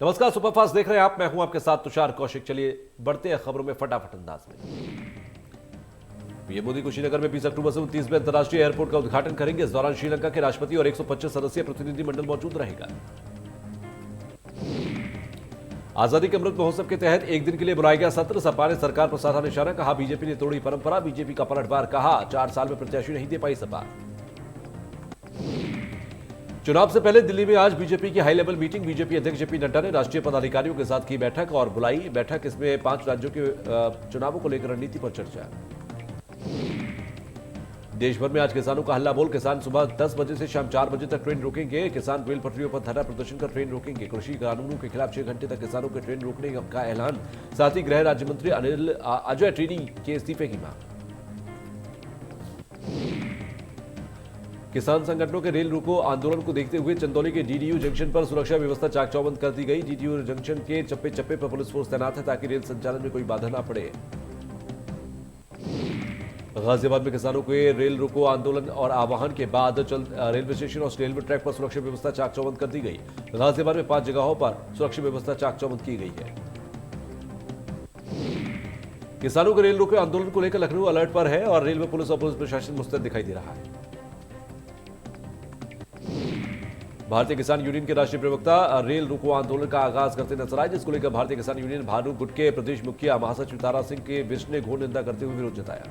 नमस्कार, सुपरफास्ट देख रहे हैं आप। मैं हूं आपके साथ तुषार कौशिक। चलिए बढ़ते हैं खबरों में फटाफट अंदाज में। पीएम मोदी कुशीनगर में 20 अक्टूबर से 29वें अंतर्राष्ट्रीय एयरपोर्ट का उद्घाटन करेंगे। इस दौरान श्रीलंका के राष्ट्रपति और 125 सदस्यीय प्रतिनिधिमंडल मौजूद रहेगा। आजादी के अमृत महोत्सव के तहत एक दिन के लिए बुलाया गया सत्र। सपा ने सरकार पर साधा निशाना, कहा बीजेपी ने तोड़ी परंपरा। बीजेपी का पलटवार, कहा 4 साल में प्रत्याशी नहीं दे पाई सपा। चुनाव से पहले दिल्ली में आज बीजेपी की हाई लेवल मीटिंग। बीजेपी अध्यक्ष जेपी नड्डा ने राष्ट्रीय पदाधिकारियों के साथ की बैठक और बुलाई बैठक। इसमें 5 राज्यों के चुनावों को लेकर रणनीति पर चर्चा। देश भर में आज किसानों का हल्ला बोल। किसान सुबह 10 बजे से शाम 4 बजे तक ट्रेन रोकेंगे। किसान रेल पटरियों पर धरना प्रदर्शन कर ट्रेन रोकेंगे। कृषि कानूनों के खिलाफ 6 घंटे तक किसानों के ट्रेन रोकने का ऐलान। साथ ही गृह राज्य मंत्री अजय टिनी के इस्तीफे की मांग। किसान संगठनों के रेल रोको आंदोलन को देखते हुए चंदौली के डीडीयू जंक्शन पर सुरक्षा व्यवस्था चाक चौबंद कर दी गई। डीडीयू जंक्शन के चप्पे चप्पे पर पुलिस फोर्स तैनात है ताकि रेल संचालन में कोई बाधा न पड़े। गाजियाबाद में किसानों के रेल रोको आंदोलन और आह्वान के बाद रेलवे स्टेशन और रेलवे ट्रैक पर सुरक्षा व्यवस्था चाक चौबंद कर दी गई। गाजियाबाद में 5 जगहों पर सुरक्षा व्यवस्था चाक चौबंद की गई है। किसानों के रेल रोको आंदोलन को लेकर लखनऊ अलर्ट पर है और रेलवे पुलिस और पुलिस प्रशासन मुस्तैद दिखाई दे रहा है। भारतीय किसान यूनियन के राष्ट्रीय प्रवक्ता रेल रोको आंदोलन का आगाज करते नजर आए, जिसको लेकर भारतीय किसान यूनियन भानु गुट के प्रदेश मुखिया महासचिव तारा सिंह के बिष्ट ने घोर निंदा करते हुए विरोध जताया।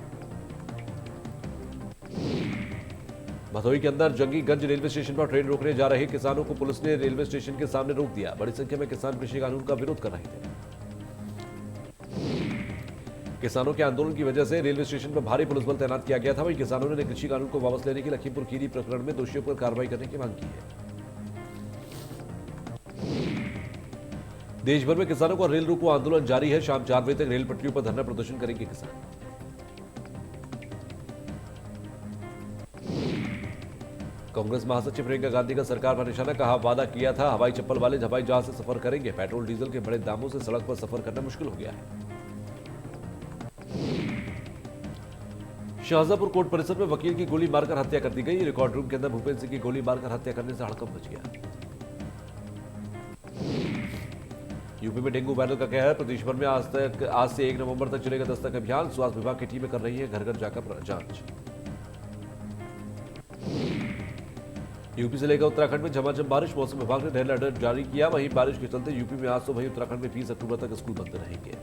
भदोही के अंदर जंगीगंज रेलवे स्टेशन पर ट्रेन रोकने जा रहे किसानों को पुलिस ने रेलवे स्टेशन के सामने रोक दिया। बड़ी संख्या में किसान कृषि कानून का विरोध कर रहे थे। किसानों के आंदोलन की वजह से रेलवे स्टेशन पर भारी पुलिस बल तैनात किया गया था। वहीं किसानों ने कृषि कानून को वापस लेने की लखीमपुर खीरी प्रकरण में दोषियों पर कार्रवाई करने की मांग की है। देश भर में किसानों का रेल रोको आंदोलन जारी है। शाम 4 बजे तक रेल पटरियों पर धरना प्रदर्शन करेंगे किसान। कांग्रेस महासचिव प्रियंका गांधी का सरकार पर निशाना, कहा वादा किया था हवाई चप्पल वाले हवाई जहाज से सफर करेंगे। पेट्रोल डीजल के बड़े दामों से सड़क पर सफर करना मुश्किल हो गया है। शाहजहांपुर कोर्ट परिसर में वकील की गोली मारकर हत्या कर दी गई। रिकॉर्ड रूम के अंदर भूपेंद्र सिंह की गोली मारकर हत्या करने से हड़कंप मच गया। यूपी में डेंगू वायरल का कहर। प्रदेश भर में आज से 1 नवंबर तक चलेगा दस्तक अभियान। स्वास्थ्य विभाग की टीमें कर रही है घर घर जाकर जांच। यूपी से लेकर उत्तराखंड में झमाझम बारिश। मौसम विभाग ने रेड अलर्ट जारी किया। वहीं बारिश के चलते यूपी में आज से वहीं उत्तराखंड में 20 अक्टूबर तक स्कूल बंद रहेंगे।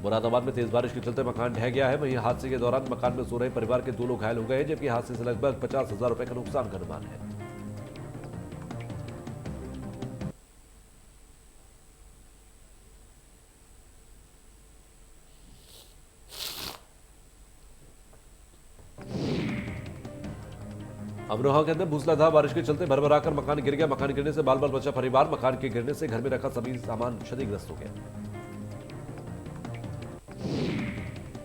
मुरादाबाद में तेज बारिश के चलते मकान ढह गया है। वहीं हादसे के दौरान मकान में सो रहे परिवार के 2 लोग घायल हो गए हैं, जबकि हादसे से लगभग 50,000 रुपए का नुकसान का अनुमान है। अमरोहा के अंदर मूसलाधार बारिश के चलते भरभराकर मकान गिर गया। मकान गिरने से बाल बाल बचा परिवार। मकान के गिरने से घर में रखा सभी सामान क्षतिग्रस्त हो गया।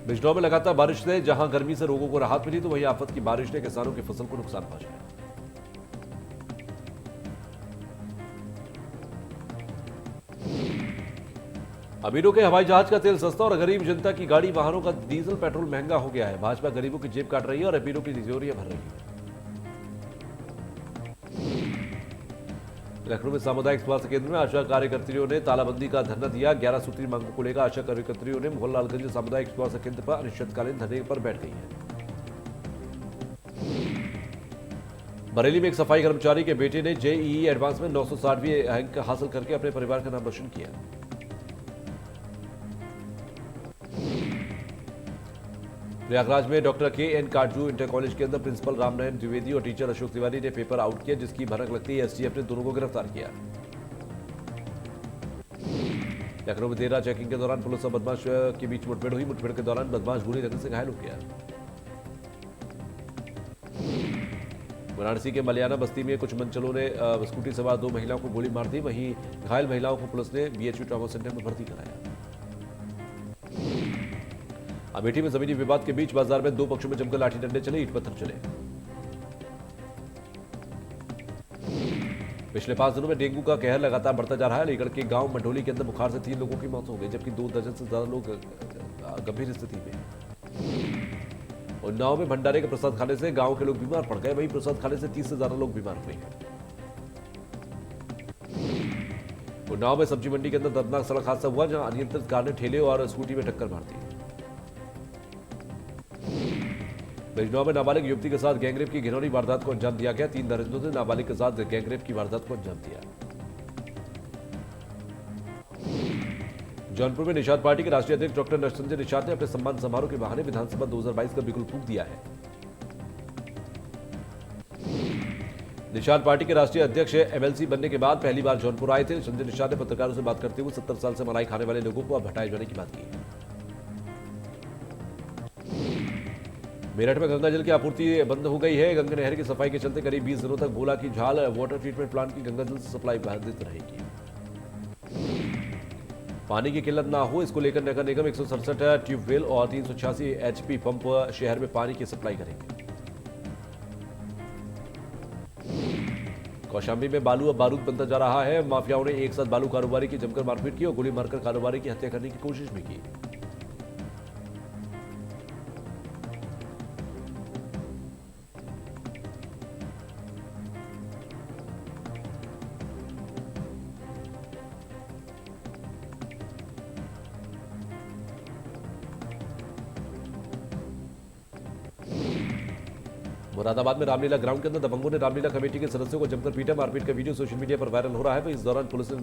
बिजनौर में लगातार बारिश से जहां गर्मी से लोगों को राहत मिली, तो वहीं आफत की बारिश ने किसानों की फसल को नुकसान पहुंचाया। अमीरों के हवाई जहाज का तेल सस्ता और गरीब जनता की गाड़ी वाहनों का डीजल पेट्रोल महंगा हो गया है। भाजपा गरीबों की जेब काट रही है और अमीरों की तिजोरियां भर रही है। लखनऊ में सामुदायिक स्वास्थ्य केंद्र में आशा कार्यकर्तियों ने तालाबंदी का धरना दिया। 11 सूत्री मांगों को लेकर आशा कार्यकर्तियों ने मोहनलालगंज सामुदायिक स्वास्थ्य केंद्र पर अनिश्चितकालीन धरने पर बैठ गई है। बरेली में एक सफाई कर्मचारी के बेटे ने जेईई एडवांस में 960वीं अंक हासिल करके अपने परिवार का नाम रोशन किया। प्रयागराज में doctor KN Katju inter college के अंदर प्रिंसिपल रामनारायण द्विवेदी और टीचर अशोक तिवारी ने पेपर आउट किया, जिसकी भनक लगती है एसटीएफ ने दोनों को गिरफ्तार किया। लखनऊ में देर रात चेकिंग के दौरान पुलिस और बदमाश के बीच मुठभेड़ हुई। मुठभेड़ के दौरान बदमाश गोली लगने से घायल हो गया। वाराणसी के मलियाना बस्ती में कुछ मनचलों ने स्कूटी सवार 2 महिलाओं को गोली मार दी। वहीं घायल महिलाओं को पुलिस ने BHU ट्रॉमा सेंटर में भर्ती कराया। अमेठी में जमीनी विवाद के बीच बाजार में 2 पक्षों में जमकर लाठी डंडे चले, ईंट पत्थर चले। पिछले 5 दिनों में डेंगू का कहर लगातार बढ़ता जा रहा है। अलीगढ़ के गांव मंडोली के अंदर बुखार से 3 लोगों की मौत हो गई, जबकि 2 दर्जन से ज्यादा लोग गंभीर स्थिति में। उन्नाव में भंडारे के प्रसाद खाने से गांव के लोग बीमार पड़ गए। वहीं प्रसाद खाने से 30 से ज्यादा लोग बीमार हुए हैं। उन्नाव में सब्जी मंडी के अंदर दर्दनाक सड़क हादसा हुआ, जहां अनियंत्रित कार ने ठेले और स्कूटी में टक्कर मार दी। बिजनौर में नाबालिग युवती के साथ गैंगरेप की घिनौनी वारदात को अंजाम दिया गया। 3 दरिंदों ने नाबालिग के साथ गैंगरेप की वारदात को अंजाम दिया। जौनपुर में निषाद पार्टी के राष्ट्रीय अध्यक्ष डॉक्टर नरसंजय निषाद ने अपने सम्मान समारोह के बहाने विधानसभा 2022 का बिगुल फूंक दिया है। निषाद पार्टी के राष्ट्रीय अध्यक्ष एमएलसी बनने के बाद पहली बार जौनपुर आए थे। संजय निषाद ने पत्रकारों से बात करते हुए 70 साल से मलाई खाने वाले लोगों को अब हटाए जाने की बात की। मेरठ में गंगा जल की आपूर्ति बंद हो गई है। गंगा नहर की सफाई के चलते करीब 20 दिनों तक भोला की झाल वाटर ट्रीटमेंट प्लांट की गंगा जल से सप्लाई बाधित रहेगी। पानी की किल्लत ना हो, इसको लेकर नगर निगम 167 ट्यूबवेल और 386 एचपी पंप शहर में पानी की सप्लाई करेंगे। कौशाम्बी में बालू अब बारूद बनता जा रहा है। माफियाओं ने एक साथ बालू कारोबारी की जमकर मारपीट की और गोली मारकर कारोबारी की हत्या करने की कोशिश भी की। मुरादाबाद में रामलीला ग्राउंड के अंदर दबंगों ने रामलीला कमेटी के सदस्यों को जमकर पीटा। मारपीट का वीडियो सोशल मीडिया पर वायरल हो रहा है। वहीं इस दौरान पुलिस ने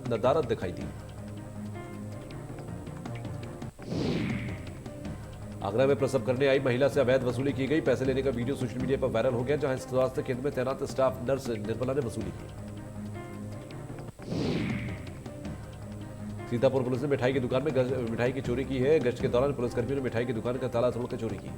नदारत दिखाई दी। आगरा में प्रसव करने आई महिला से अवैध वसूली की गई। पैसे लेने का वीडियो सोशल मीडिया पर वायरल हो गया, जहां स्वास्थ्य केंद्र में तैनात स्टाफ नर्स निर्मला ने वसूली की। सीतापुर पुलिस ने मिठाई की दुकान में मिठाई की चोरी की है। गश्त के दौरान पुलिसकर्मियों ने मिठाई की दुकान का ताला तोड़कर चोरी की।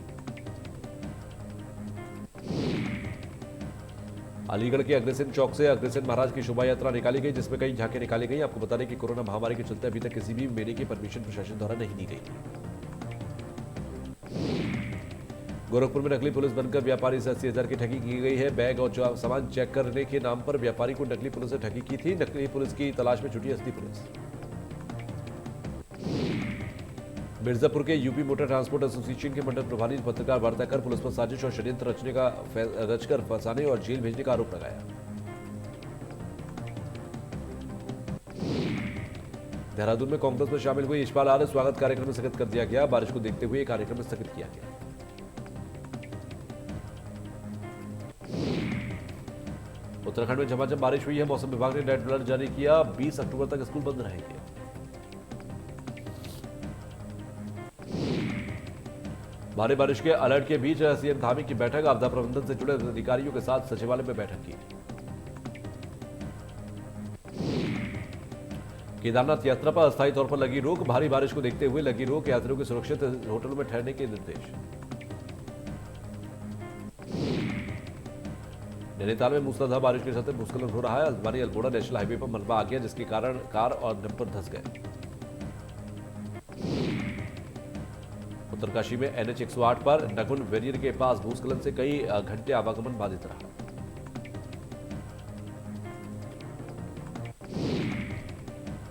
अलीगढ़ के अग्रसेन चौक से अग्रसेन महाराज की शोभा यात्रा निकाली गई, जिसमें कई झांकियां निकाली गई। आपको बता दें कि कोरोना महामारी के चलते अभी तक किसी भी मेले की परमिशन प्रशासन द्वारा नहीं दी गई थी। गोरखपुर में नकली पुलिस बनकर व्यापारी से 80,000 की ठगी की गई है। बैग और सामान चेक करने के नाम पर व्यापारी को नकली पुलिस से ठगी की थी। नकली पुलिस की तलाश में छुटी असली पुलिस। मिर्जापुर के यूपी मोटर ट्रांसपोर्ट एसोसिएशन के मंडल प्रभारी ने पत्रकार वार्ता कर पुलिस पर साजिश और षड्यंत्र रचकर फंसाने और जेल भेजने का आरोप लगाया। देहरादून में कांग्रेस में शामिल हुए यशपाल आर्य स्वागत कार्यक्रम स्थगित कर दिया गया। बारिश को देखते हुए कार्यक्रम स्थगित किया गया। उत्तराखंड में झमाझम बारिश हुई है। मौसम विभाग ने रेड अलर्ट जारी किया। 20 अक्टूबर तक स्कूल बंद रहेंगे। भारी बारिश के अलर्ट के बीच सीएम धामी की बैठक। आपदा प्रबंधन से जुड़े अधिकारियों के साथ सचिवालय में बैठक की। केदारनाथ यात्रा पर अस्थायी तौर पर लगी रोक। भारी बारिश को देखते हुए लगी रोक। यात्रियों के सुरक्षित होटलों में ठहरने के निर्देश। नैनीताल में मूसलाधार बारिश के चलते भूस्खलन हो रहा है। अलवानी अल्मोड़ा नेशनल हाईवे पर मलबा आ गया, जिसके कारण कार और डंपर धंस गए। उत्तरकाशी में NH 108 पर नगुन वेरियर के पास भूस्खलन से कई घंटे आवागमन बाधित रहा।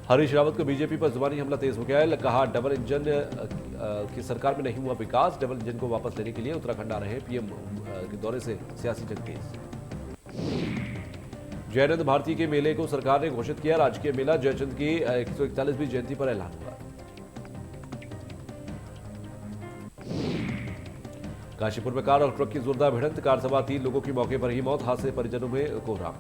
हरीश रावत को बीजेपी पर जुबानी हमला तेज हो गया है। कहा डबल इंजन की सरकार में नहीं हुआ विकास। डबल इंजन को वापस लेने के लिए उत्तराखंड आ रहे हैं पीएम के दौरे से सियासी जंग तेज। जयनंद भारती के मेले को सरकार ने घोषित किया। राजकीय मेला जयचंद की 141वीं जयंती पर ऐलान हुआ। काशीपुर में कार और ट्रक की जोरदार भिड़ंत। कार सवार 3 लोगों की मौके पर ही मौत। हादसे परिजनों में कोहराम।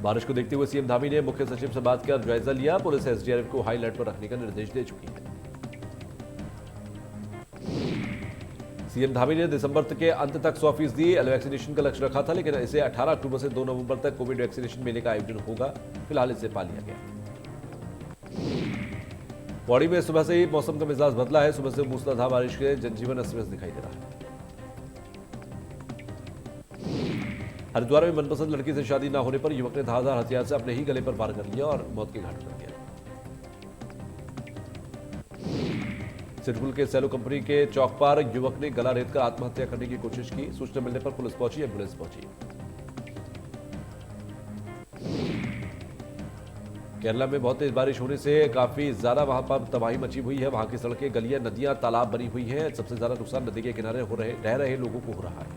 बारिश को देखते हुए सीएम धामी ने मुख्य सचिव से बात कर जायजा लिया। पुलिस एसडीआरएफ को हाई अलर्ट पर रखने का निर्देश दे चुकी है। सीएम धामी ने दिसंबर के अंत तक 100% वैक्सीनेशन का लक्ष्य रखा था, लेकिन इसे 18 अक्टूबर से 2 नवंबर तक कोविड वैक्सीनेशन मेले का आयोजन होगा। फिलहाल इसे पा लिया गया। पौड़ी में सुबह से ही मौसम का मिजाज बदला है। सुबह से मूसलाधार बारिश के जनजीवन अस्त व्यस्त दिखाई दे रहा है। हरिद्वार में मनपसंद लड़की से शादी न होने पर युवक ने धारदार हथियार से अपने ही गले पर वार कर लिया और मौत के घाट उतर गया। सिरपुर के सेलो कंपनी के चौक पर युवक ने गला रेतकर आत्महत्या करने की कोशिश की। सूचना मिलने पर पुलिस पहुंची, एम्बुलेंस पहुंची। केरला में बहुत तेज बारिश होने से काफी ज्यादा वहां पर तबाही मची हुई है। वहां की सड़कें, गलियां, नदियां, तालाब बनी हुई हैं। सबसे ज्यादा नुकसान नदी के किनारे रह रहे लोगों को हो रहा है।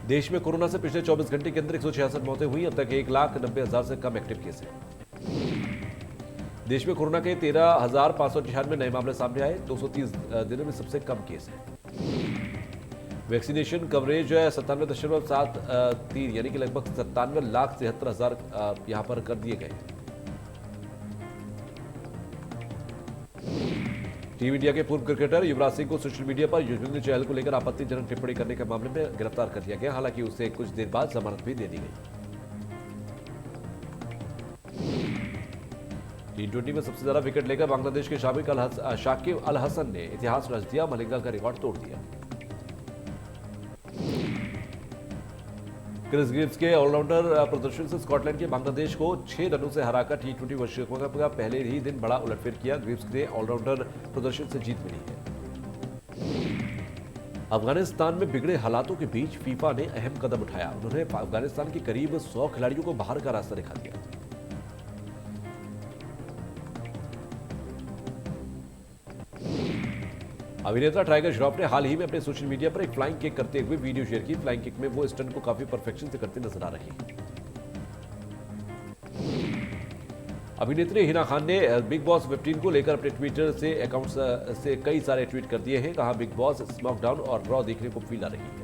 देश में कोरोना से पिछले 24 घंटे के अंदर 166 मौतें हुई। अब तक 1,90,000 से कम एक्टिव केस हैं। देश में कोरोना के 13,596 नए मामले सामने आए। 230 दिनों में सबसे कम केस है। वैक्सीनेशन कवरेज 97.73 यानी कि लगभग 97,73,000 यहां पर कर दिए गए। टीम इंडिया के पूर्व क्रिकेटर युवराज सिंह को सोशल मीडिया पर युजवेंद्र चहल को लेकर आपत्तिजनक टिप्पणी करने के मामले में गिरफ्तार कर लिया गया। हालांकि उसे कुछ देर बाद जमानत भी दे दी गई। T20 में सबसे ज्यादा विकेट लेकर बांग्लादेश के शाकिब अल हसन ने इतिहास रच दिया। मलिंगा का रिकॉर्ड तोड़ दिया। क्रिस गिव्स के ऑलराउंडर प्रदर्शन से स्कॉटलैंड के बांग्लादेश को 6 रनों से हराकर T20 विश्व कप का पहले ही दिन बड़ा उलटफेर किया। गिव्स के ऑलराउंडर प्रदर्शन से जीत मिली है। अफगानिस्तान में बिगड़े हालातों के बीच फीफा ने अहम कदम उठाया। उन्होंने अफगानिस्तान के करीब 100 खिलाड़ियों को बाहर का रास्ता दिखा दिया। अभिनेता टाइगर श्रॉफ ने हाल ही में अपने सोशल मीडिया पर एक फ्लाइंग किक करते हुए वीडियो शेयर की। फ्लाइंग किक में वो स्टंट को काफी परफेक्शन से करते नजर आ रही है। अभिनेत्री हिना खान ने बिग बॉस 15 को लेकर अपने ट्विटर से अकाउंट से कई सारे ट्वीट कर दिए हैं। कहा बिग बॉस स्मॉकडाउन और रॉ देखने को फील आ रही है।